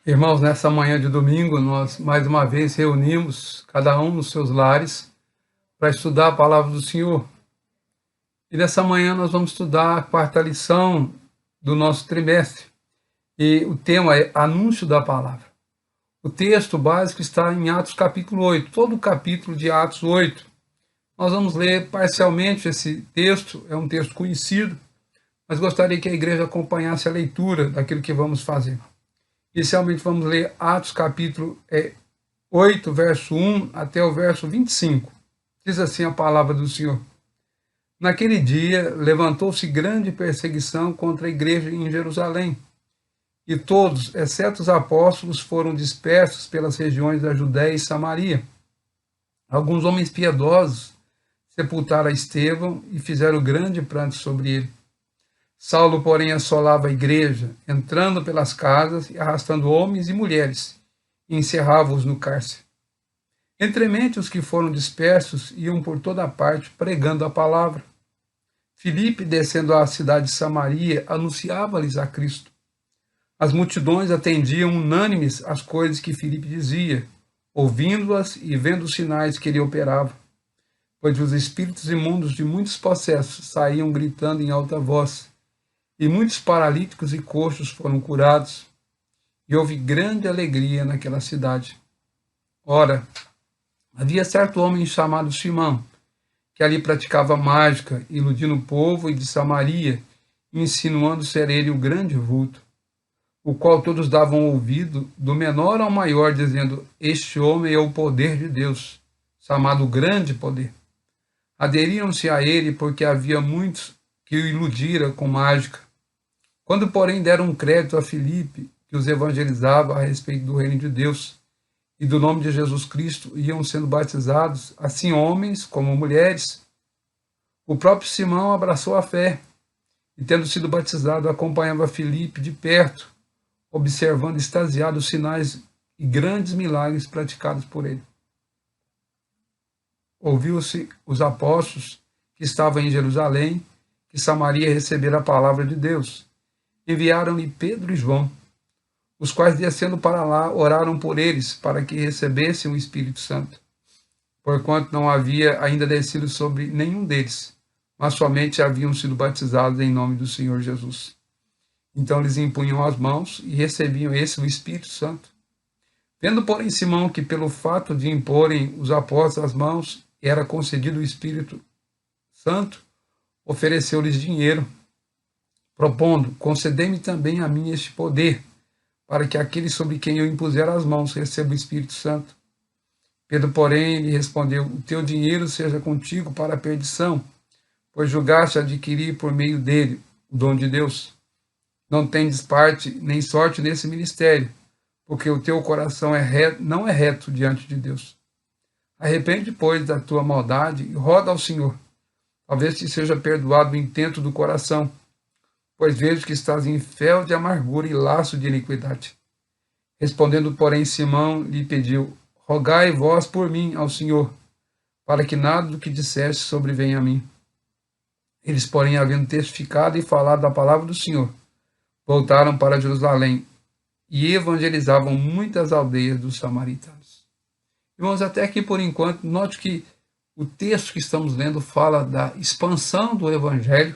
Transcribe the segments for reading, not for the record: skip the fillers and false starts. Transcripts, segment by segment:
Irmãos, nessa manhã de domingo, nós mais uma vez reunimos, cada um nos seus lares, para estudar a palavra do Senhor. E nessa manhã nós vamos estudar a quarta lição do nosso trimestre. E o tema é Anúncio da Palavra. O texto básico está em Atos capítulo 8, todo o capítulo de Atos 8. Nós vamos ler parcialmente esse texto, é um texto conhecido, mas gostaria que a igreja acompanhasse a leitura daquilo que vamos fazer. Inicialmente vamos ler Atos capítulo 8, verso 1 até o verso 25. Diz assim a palavra do Senhor. Naquele dia levantou-se grande perseguição contra a igreja em Jerusalém, e todos, exceto os apóstolos, foram dispersos pelas regiões da Judéia e Samaria. Alguns homens piedosos sepultaram Estevão e fizeram grande pranto sobre ele. Saulo, porém, assolava a igreja, entrando pelas casas e arrastando homens e mulheres, e encerrava-os no cárcere. Entremente, os que foram dispersos iam por toda parte pregando a palavra. Filipe, descendo à cidade de Samaria, anunciava-lhes a Cristo. As multidões atendiam unânimes às coisas que Filipe dizia, ouvindo-as e vendo os sinais que ele operava. Pois os espíritos imundos de muitos possessos saíam gritando em alta voz, e muitos paralíticos e coxos foram curados, e houve grande alegria naquela cidade. Ora, havia certo homem chamado Simão, que ali praticava mágica, iludindo o povo e de Samaria, insinuando ser ele o grande vulto, o qual todos davam ouvido, do menor ao maior, dizendo, este homem é o poder de Deus, chamado grande poder. Aderiram-se a ele porque havia muitos que o iludira com mágica. Quando, porém, deram crédito a Filipe, que os evangelizava a respeito do reino de Deus e do nome de Jesus Cristo, iam sendo batizados, assim homens como mulheres. O próprio Simão abraçou a fé e, tendo sido batizado, acompanhava Filipe de perto, observando extasiado os sinais e grandes milagres praticados por ele. Ouviu-se os apóstolos que estavam em Jerusalém, que Samaria recebera a palavra de Deus. Enviaram-lhe Pedro e João, os quais, descendo para lá, oraram por eles, para que recebessem o Espírito Santo, porquanto não havia ainda descido sobre nenhum deles, mas somente haviam sido batizados em nome do Senhor Jesus. Então lhes impunham as mãos e recebiam o Espírito Santo. Vendo, porém, Simão que pelo fato de imporem os apóstolos as mãos era concedido o Espírito Santo, ofereceu-lhes dinheiro, propondo, concedei-me também a mim este poder, para que aquele sobre quem eu impuser as mãos receba o Espírito Santo. Pedro, porém, lhe respondeu, o teu dinheiro seja contigo para a perdição, pois julgaste adquirir por meio dele o dom de Deus. Não tendes parte nem sorte nesse ministério, porque o teu coração não é reto diante de Deus. Arrepende, pois, da tua maldade e roga ao Senhor. Talvez te seja perdoado o intento do coração, pois vejo que estás em fel de amargura e laço de iniquidade. Respondendo, porém, Simão lhe pediu, rogai vós por mim ao Senhor, para que nada do que disseste sobrevenha a mim. Eles, porém, havendo testificado e falado da palavra do Senhor, voltaram para Jerusalém e evangelizavam muitas aldeias dos samaritanos. Irmãos, até aqui por enquanto, note que o texto que estamos lendo fala da expansão do evangelho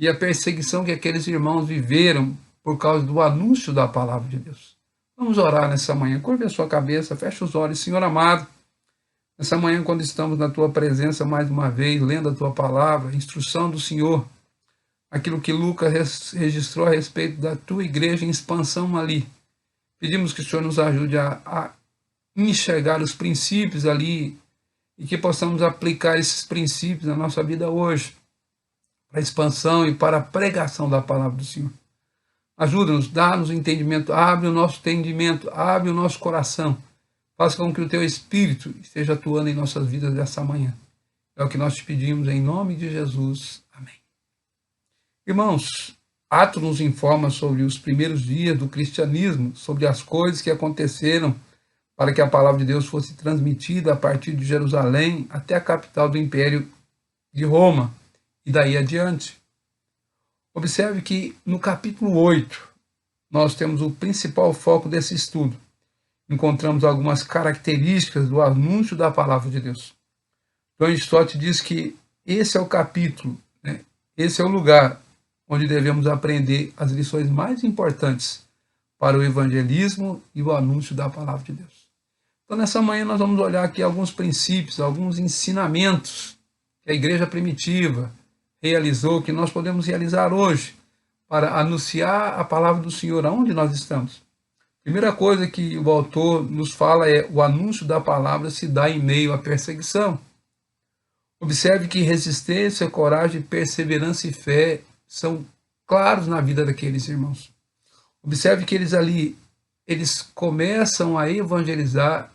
e a perseguição que aqueles irmãos viveram por causa do anúncio da palavra de Deus. Vamos orar nessa manhã. Curve a sua cabeça, feche os olhos. Senhor amado, nessa manhã, quando estamos na tua presença mais uma vez, lendo a tua palavra, instrução do Senhor, aquilo que Lucas registrou a respeito da tua igreja em expansão ali. Pedimos que o Senhor nos ajude a enxergar os princípios ali e que possamos aplicar esses princípios na nossa vida hoje, para a expansão e para a pregação da palavra do Senhor. Ajuda-nos, dá-nos o entendimento, abre o nosso entendimento, abre o nosso coração, faça com que o teu Espírito esteja atuando em nossas vidas dessa manhã. É o que nós te pedimos em nome de Jesus. Amém. Irmãos, Atos nos informa sobre os primeiros dias do cristianismo, sobre as coisas que aconteceram para que a palavra de Deus fosse transmitida a partir de Jerusalém até a capital do Império de Roma, e daí adiante. Observe que no capítulo 8, nós temos o principal foco desse estudo. Encontramos algumas características do anúncio da palavra de Deus. John Stott diz que esse é o capítulo, né? Esse é o lugar onde devemos aprender as lições mais importantes para o evangelismo e o anúncio da palavra de Deus. Então, nessa manhã, nós vamos olhar aqui alguns princípios, alguns ensinamentos que a igreja primitiva realizou, que nós podemos realizar hoje, para anunciar a palavra do Senhor aonde nós estamos. Primeira coisa que o autor nos fala é o anúncio da palavra se dá em meio à perseguição. Observe que resistência, coragem, perseverança e fé são claros na vida daqueles irmãos. Observe que eles começam a evangelizar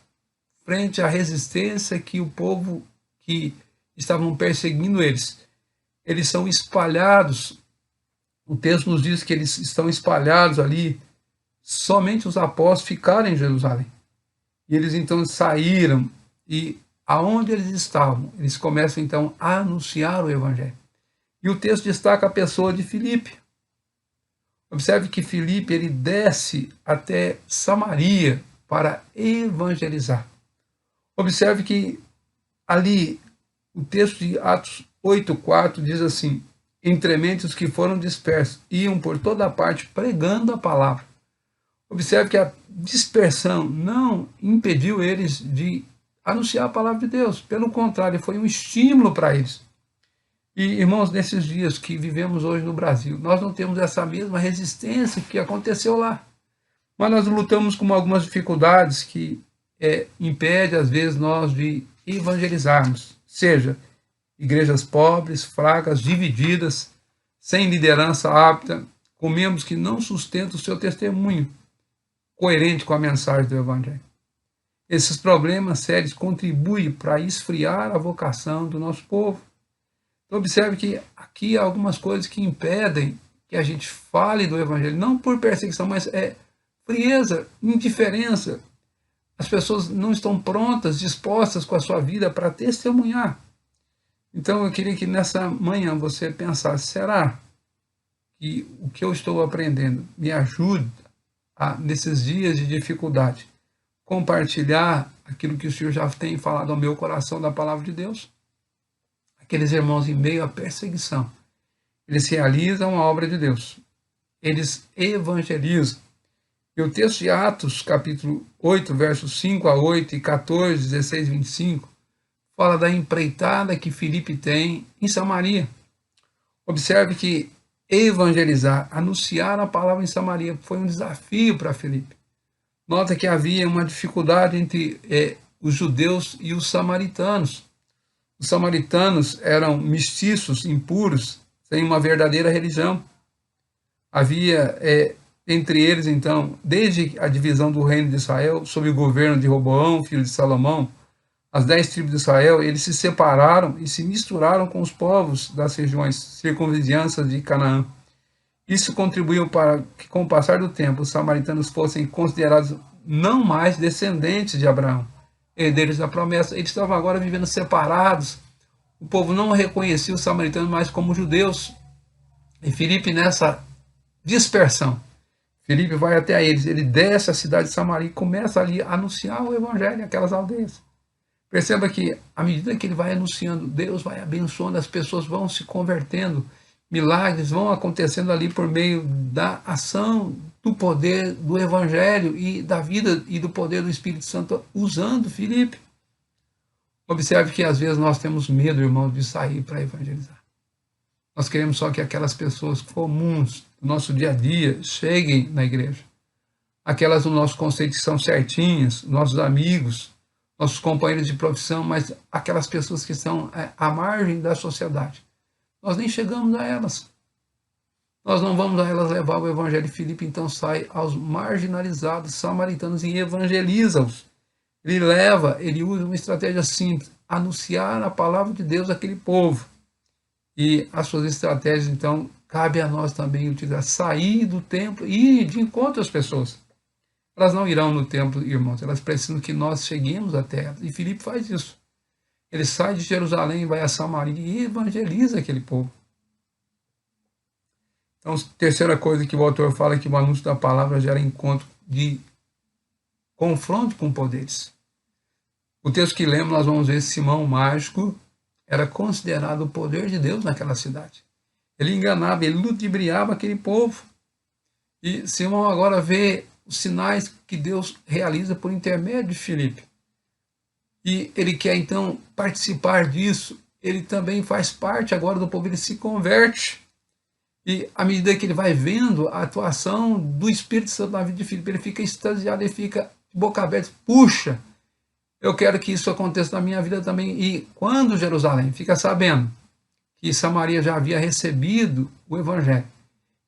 frente à resistência que o povo que estavam perseguindo eles são espalhados. O texto nos diz que eles estão espalhados ali, somente os apóstolos ficaram em Jerusalém. E eles então saíram e aonde eles estavam, eles começam então a anunciar o evangelho. E o texto destaca a pessoa de Filipe. Observe que Filipe ele desce até Samaria para evangelizar. Observe que ali o texto de Atos 8:4 diz assim: entremente os que foram dispersos iam por toda parte pregando a palavra. Observe que a dispersão não impediu eles de anunciar a palavra de Deus. Pelo contrário, foi um estímulo para eles. E, irmãos, nesses dias que vivemos hoje no Brasil, nós não temos essa mesma resistência que aconteceu lá. Mas nós lutamos com algumas dificuldades que impedem, às vezes, nós de evangelizarmos. Seja igrejas pobres, fracas, divididas, sem liderança apta, com membros que não sustentam o seu testemunho coerente com a mensagem do Evangelho. Esses problemas sérios contribuem para esfriar a vocação do nosso povo. Então, observe que aqui há algumas coisas que impedem que a gente fale do Evangelho, não por perseguição, mas frieza, indiferença. As pessoas não estão prontas, dispostas com a sua vida para testemunhar. Então, eu queria que nessa manhã você pensasse, será que o que eu estou aprendendo me ajuda nesses dias de dificuldade, compartilhar aquilo que o Senhor já tem falado ao meu coração da palavra de Deus? Aqueles irmãos em meio à perseguição, eles realizam a obra de Deus, eles evangelizam. E o texto de Atos, capítulo 8, versos 5-8 e 14, 16, 25, fala da empreitada que Filipe tem em Samaria. Observe que evangelizar, anunciar a palavra em Samaria foi um desafio para Filipe. Nota que havia uma dificuldade entre os judeus e os samaritanos. Os samaritanos eram mestiços, impuros, sem uma verdadeira religião. Havia entre eles, então, desde a divisão do reino de Israel, sob o governo de Roboão, filho de Salomão, as 10 tribos de Israel, eles se separaram e se misturaram com os povos das regiões circunvizinhanças de Canaã. Isso contribuiu para que, com o passar do tempo, os samaritanos fossem considerados não mais descendentes de Abraão, herdeiros da promessa. Eles estavam agora vivendo separados. O povo não reconhecia os samaritanos mais como judeus. E Filipe, nessa dispersão, Filipe vai até eles, ele desce a cidade de Samaria e começa ali a anunciar o evangelho naquelas aldeias. Perceba que, à medida que ele vai anunciando, Deus vai abençoando, as pessoas vão se convertendo, milagres vão acontecendo ali por meio da ação, do poder do Evangelho e da vida e do poder do Espírito Santo usando Filipe. Observe que às vezes nós temos medo, irmãos, de sair para evangelizar. Nós queremos só que aquelas pessoas comuns do nosso dia a dia cheguem na igreja. Aquelas do nosso conceito que são certinhas, nossos amigos, nossos companheiros de profissão, mas aquelas pessoas que estão à margem da sociedade. Nós nem chegamos a elas. Nós não vamos a elas levar o evangelho. Filipe então sai aos marginalizados samaritanos e evangeliza-os. Ele usa uma estratégia simples, anunciar a palavra de Deus àquele povo. E as suas estratégias, então, cabe a nós também utilizar, sair do templo e ir de encontro às pessoas. Elas não irão no templo, irmãos, elas precisam que nós cheguemos até elas. E Filipe faz isso. Ele sai de Jerusalém, vai a Samaria e evangeliza aquele povo. Então, terceira coisa que o autor fala é que o anúncio da palavra gera encontro de confronto com poderes. O texto que lemos, nós vamos ver Simão o mágico era considerado o poder de Deus naquela cidade. Ele enganava, ele ludibriava aquele povo. E Simão agora vê os sinais que Deus realiza por intermédio de Filipe. E ele quer então participar disso. Ele também faz parte agora do povo, ele se converte. E à medida que ele vai vendo a atuação do Espírito Santo na vida de Filipe, ele fica extasiado, ele fica de boca aberta. Puxa, eu quero que isso aconteça na minha vida também. E quando Jerusalém fica sabendo que Samaria já havia recebido o Evangelho,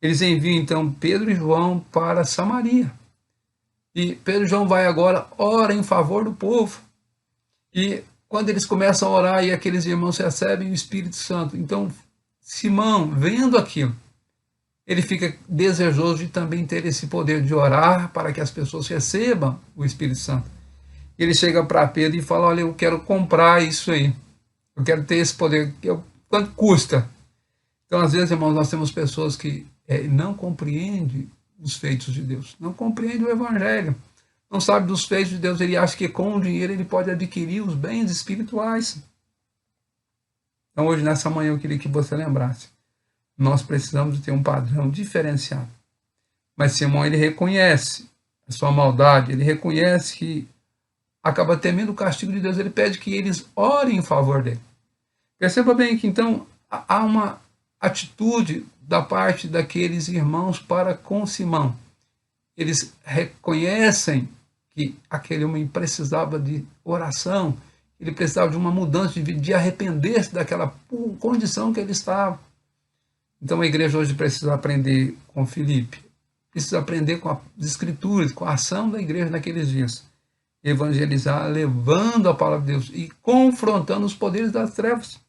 eles enviam então Pedro e João para Samaria. E Pedro e João vai agora, ora em favor do povo. E quando eles começam a orar e aqueles irmãos recebem o Espírito Santo, então Simão, vendo aquilo, ele fica desejoso de também ter esse poder de orar para que as pessoas recebam o Espírito Santo. Ele chega para Pedro e fala, olha, eu quero comprar isso aí. Eu quero ter esse poder. Quanto custa? Então, às vezes, irmãos, nós temos pessoas que não compreendem os feitos de Deus, não compreendem o Evangelho, não sabe dos feitos de Deus. Ele acha que com o dinheiro ele pode adquirir os bens espirituais. Então, hoje, nessa manhã, eu queria que você lembrasse. Nós precisamos de ter um padrão diferenciado. Mas Simão, ele reconhece a sua maldade, ele reconhece que acaba temendo o castigo de Deus, ele pede que eles orem em favor dele. Perceba bem que, então, há uma atitude da parte daqueles irmãos para com Simão. Eles reconhecem que aquele homem precisava de oração, ele precisava de uma mudança de vida, de arrepender-se daquela condição que ele estava. Então a igreja hoje precisa aprender com Filipe, precisa aprender com as escrituras, com a ação da igreja naqueles dias. Evangelizar, levando a palavra de Deus e confrontando os poderes das trevas.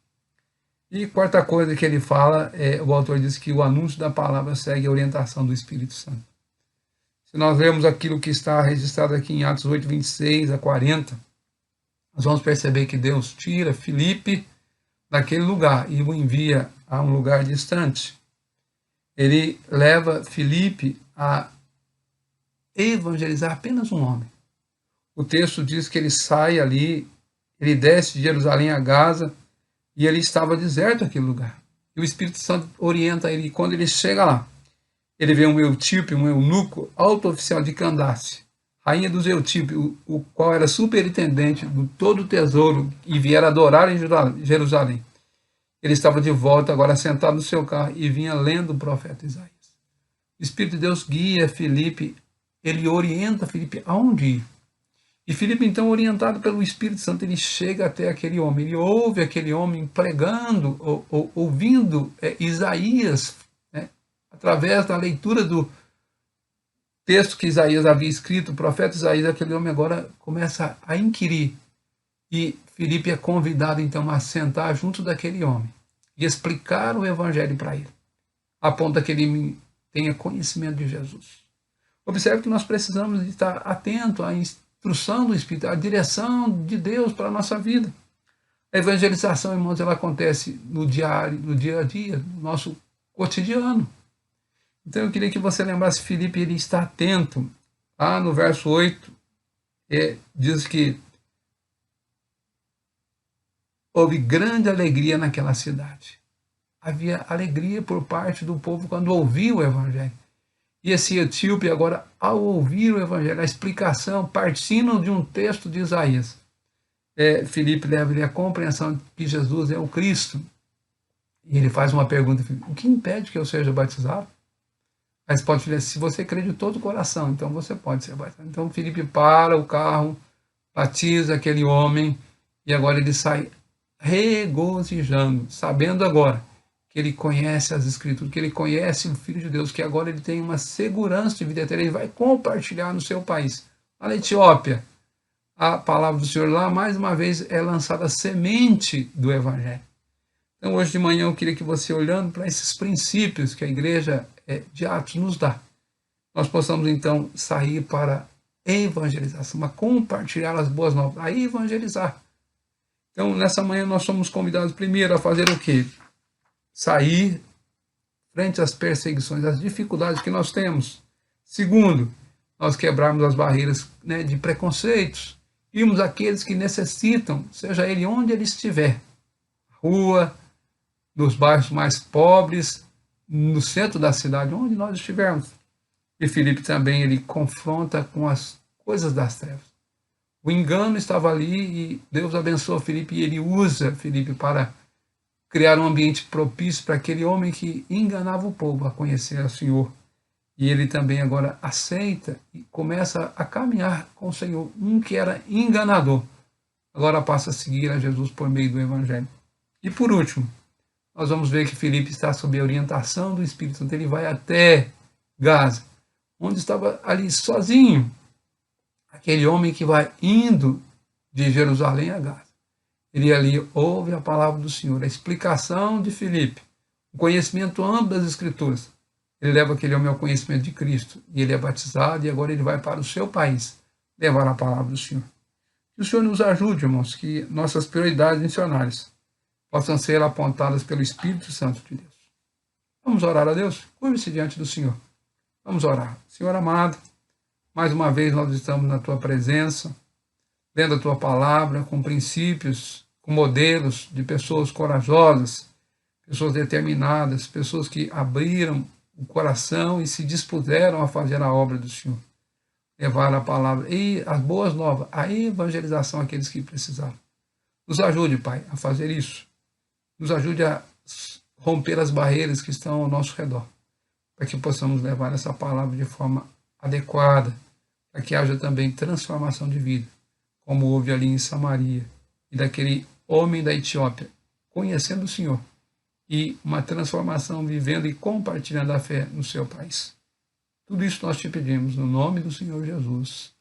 E quarta coisa que ele fala, o autor diz que o anúncio da palavra segue a orientação do Espírito Santo. Se nós lermos aquilo que está registrado aqui em Atos 8, 26 a 40, nós vamos perceber que Deus tira Filipe daquele lugar e o envia a um lugar distante. Ele leva Filipe a evangelizar apenas um homem. O texto diz que ele sai ali, ele desce de Jerusalém a Gaza, e ele estava deserto aquele lugar. E o Espírito Santo orienta ele, e quando ele chega lá, ele vê um Eutíope, um eunuco, alto oficial de Candace, rainha dos Eutíopes, o qual era superintendente de todo o tesouro, e viera adorar em Jerusalém. Ele estava de volta, agora sentado no seu carro, e vinha lendo o profeta Isaías. O Espírito de Deus guia Filipe, ele orienta Filipe aonde ir. E Filipe, então, orientado pelo Espírito Santo, ele chega até aquele homem, ele ouve aquele homem pregando, ouvindo Isaías, né, através da leitura do texto que Isaías havia escrito, o profeta Isaías, aquele homem agora começa a inquirir. E Filipe é convidado, então, a sentar junto daquele homem e explicar o evangelho para ele, a ponto que ele tenha conhecimento de Jesus. Observe que nós precisamos estar atentos à instrução do Espírito, a direção de Deus para a nossa vida. A evangelização, irmãos, ela acontece no diário, no dia a dia, no nosso cotidiano. Então eu queria que você lembrasse, Filipe, ele está atento. Lá no verso 8, diz que houve grande alegria naquela cidade. Havia alegria por parte do povo quando ouviu o evangelho. E esse etíope agora, ao ouvir o evangelho, a explicação, partindo de um texto de Isaías, Filipe leva ele à compreensão de que Jesus é o Cristo. E ele faz uma pergunta, o que impede que eu seja batizado? Mas pode dizer, se você crê de todo o coração, então você pode ser batizado. Então Filipe para o carro, batiza aquele homem, e agora ele sai regozijando, sabendo agora que ele conhece as Escrituras, que ele conhece o Filho de Deus, que agora ele tem uma segurança de vida eterna, ele vai compartilhar no seu país. Lá na Etiópia, a palavra do Senhor lá, mais uma vez, é lançada a semente do Evangelho. Então, hoje de manhã, eu queria que você, olhando para esses princípios que a igreja de Atos nos dá, nós possamos, então, sair para evangelização, para compartilhar as boas novas, a evangelizar. Então, nessa manhã, nós somos convidados primeiro a fazer o quê? Sair frente às perseguições, às dificuldades que nós temos. Segundo, nós quebrarmos as barreiras, né, de preconceitos, irmos àqueles que necessitam, seja ele onde ele estiver, rua, nos bairros mais pobres, no centro da cidade, onde nós estivermos. E Filipe também, ele confronta com as coisas das trevas. O engano estava ali e Deus abençoa Filipe e ele usa Filipe para criar um ambiente propício para aquele homem que enganava o povo a conhecer o Senhor. E ele também agora aceita e começa a caminhar com o Senhor. Um que era enganador, agora passa a seguir a Jesus por meio do Evangelho. E por último, nós vamos ver que Filipe está sob a orientação do Espírito Santo. Ele vai até Gaza, onde estava ali sozinho, aquele homem que vai indo de Jerusalém a Gaza. Ele ali ouve a palavra do Senhor, a explicação de Filipe, o conhecimento amplo das Escrituras. Ele leva aquele homem ao conhecimento de Cristo, e ele é batizado, e agora ele vai para o seu país levar a palavra do Senhor. Que o Senhor nos ajude, irmãos, que nossas prioridades missionárias possam ser apontadas pelo Espírito Santo de Deus. Vamos orar a Deus? Curve-se diante do Senhor. Vamos orar. Senhor amado, mais uma vez nós estamos na Tua presença, lendo a Tua palavra com princípios, com modelos de pessoas corajosas, pessoas determinadas, pessoas que abriram o coração e se dispuseram a fazer a obra do Senhor. Levar a palavra e as boas novas, a evangelização àqueles que precisaram. Nos ajude, Pai, a fazer isso. Nos ajude a romper as barreiras que estão ao nosso redor, para que possamos levar essa palavra de forma adequada, para que haja também transformação de vida, como houve ali em Samaria, e daquele homem da Etiópia, conhecendo o Senhor, e uma transformação vivendo e compartilhando a fé no seu país. Tudo isso nós te pedimos no nome do Senhor Jesus.